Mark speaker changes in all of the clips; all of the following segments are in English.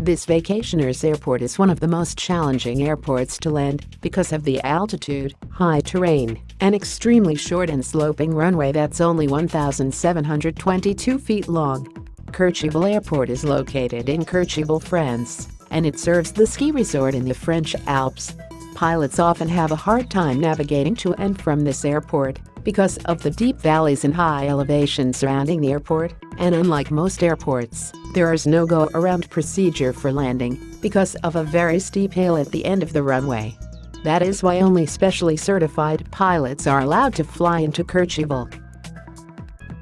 Speaker 1: This vacationer's airport is one of the most challenging airports to land because of the altitude, high terrain, and extremely short and sloping runway that's only 1,722 feet long. Courchevel Airport is located in Courchevel, France, and it serves the ski resort in the French Alps. Pilots often have a hard time navigating to and from this airport because of the deep valleys and high elevations surrounding the airport, and unlike most airports, there is no go-around procedure for landing because of a very steep hill at the end of the runway. That is why only specially certified pilots are allowed to fly into Courchevel.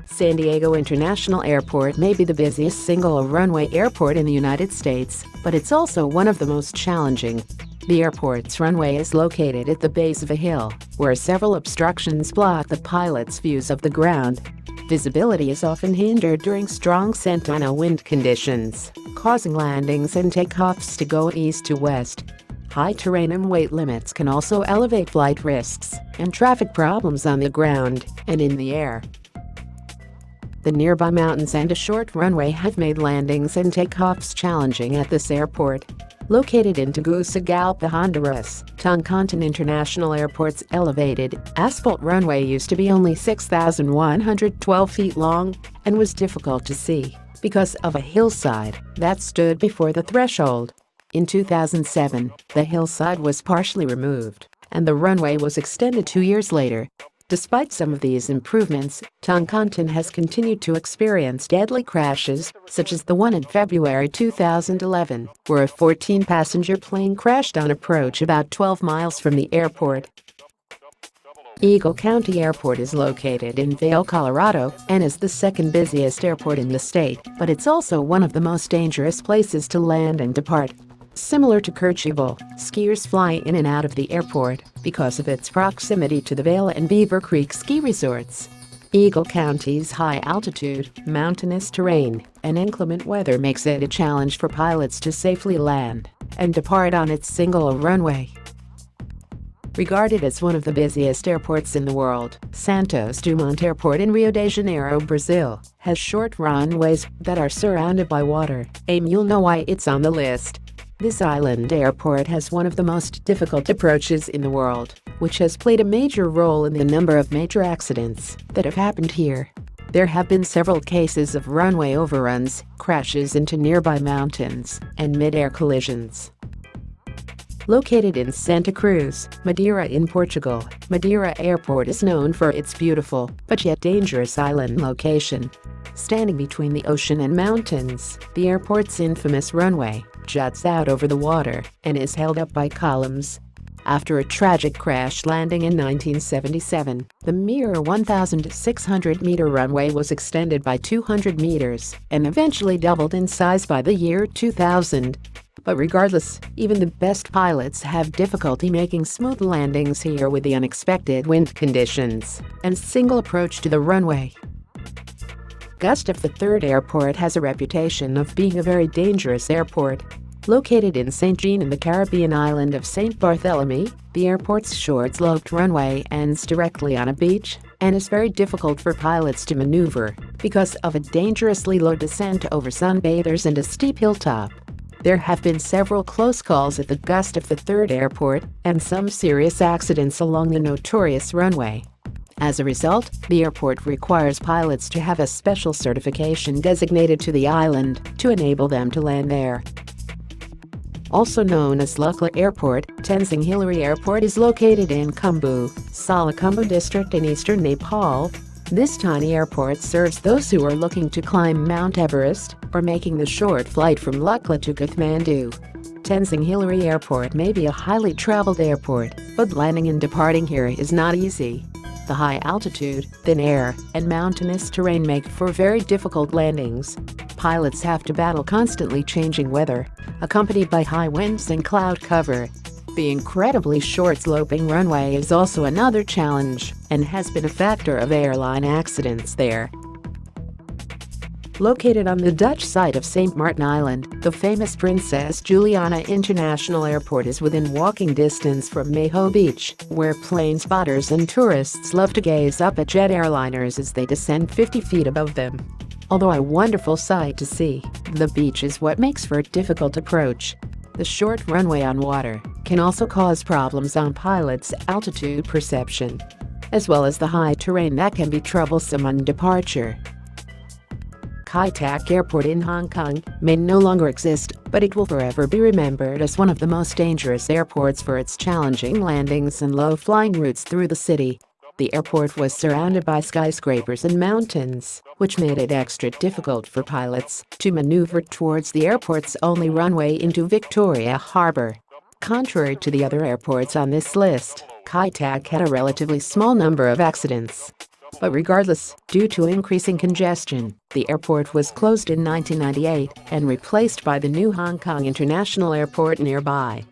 Speaker 1: San Diego International Airport may be the busiest single-runway airport in the United States, but it's also one of the most challenging. The airport's runway is located at the base of a hill, where several obstructions block the pilot's views of the ground. Visibility is often hindered during strong Santana wind conditions, causing landings and takeoffs to go east to west. High terrain and weight limits can also elevate flight risks and traffic problems on the ground and in the air. The nearby mountains and a short runway have made landings and takeoffs challenging at this airport. Located in Tegucigalpa, Honduras, Tongcontin International Airport's elevated, asphalt runway used to be only 6,112 feet long and was difficult to see because of a hillside that stood before the threshold. In 2007, the hillside was partially removed, and the runway was extended 2 years later. Despite some of these improvements, Tongcontin has continued to experience deadly crashes, such as the one in February 2011, where a 14-passenger plane crashed on approach about 12 miles from the airport. Eagle County Airport is located in Vail, Colorado, and is the second busiest airport in the state, but it's also one of the most dangerous places to land and depart. Similar to Courchevel, skiers fly in and out of the airport because of its proximity to the Vail and Beaver Creek ski resorts. Eagle County's high altitude, mountainous terrain, and inclement weather makes it a challenge for pilots to safely land and depart on its single runway. Regarded as one of the busiest airports in the world, Santos Dumont Airport in Rio de Janeiro, Brazil, has short runways that are surrounded by water, and you'll know why it's on the list. This island airport has one of the most difficult approaches in the world, which has played a major role in the number of major accidents that have happened here. There have been several cases of runway overruns, crashes into nearby mountains, and mid-air collisions. Located in Santa Cruz, Madeira in Portugal, Madeira Airport is known for its beautiful, but yet dangerous island location. Standing between the ocean and mountains, the airport's infamous runway juts out over the water and is held up by columns. After a tragic crash landing in 1977, the mere 1,600-meter runway was extended by 200 meters and eventually doubled in size by the year 2000. But regardless, even the best pilots have difficulty making smooth landings here with the unexpected wind conditions and single approach to the runway. Gustav III Airport has a reputation of being a very dangerous airport. Located in St. Jean in the Caribbean island of St. Barthélemy, the airport's short-sloped runway ends directly on a beach and is very difficult for pilots to maneuver because of a dangerously low descent over sunbathers and a steep hilltop. There have been several close calls at the Gustav III Airport and some serious accidents along the notorious runway. As a result, the airport requires pilots to have a special certification designated to the island to enable them to land there. Also known as Lukla Airport, Tenzing-Hillary Airport is located in Khumbu, Salakhumbu district in eastern Nepal. This tiny airport serves those who are looking to climb Mount Everest or making the short flight from Lukla to Kathmandu. Tenzing-Hillary Airport may be a highly traveled airport, but landing and departing here is not easy. The high altitude, thin air, and mountainous terrain make for very difficult landings. Pilots have to battle constantly changing weather, accompanied by high winds and cloud cover. The incredibly short-sloping runway is also another challenge and has been a factor of airline accidents there. Located on the Dutch side of St. Martin Island, the famous Princess Juliana International Airport is within walking distance from Maho Beach, where plane spotters and tourists love to gaze up at jet airliners as they descend 50 feet above them. Although a wonderful sight to see, the beach is what makes for a difficult approach. The short runway on water can also cause problems on pilots' altitude perception, as well as the high terrain that can be troublesome on departure. Kai Tak Airport in Hong Kong may no longer exist, but it will forever be remembered as one of the most dangerous airports for its challenging landings and low-flying routes through the city. The airport was surrounded by skyscrapers and mountains, which made it extra difficult for pilots to maneuver towards the airport's only runway into Victoria Harbour. Contrary to the other airports on this list, Kai Tak had a relatively small number of accidents. But regardless, due to increasing congestion, the airport was closed in 1998 and replaced by the new Hong Kong International Airport nearby.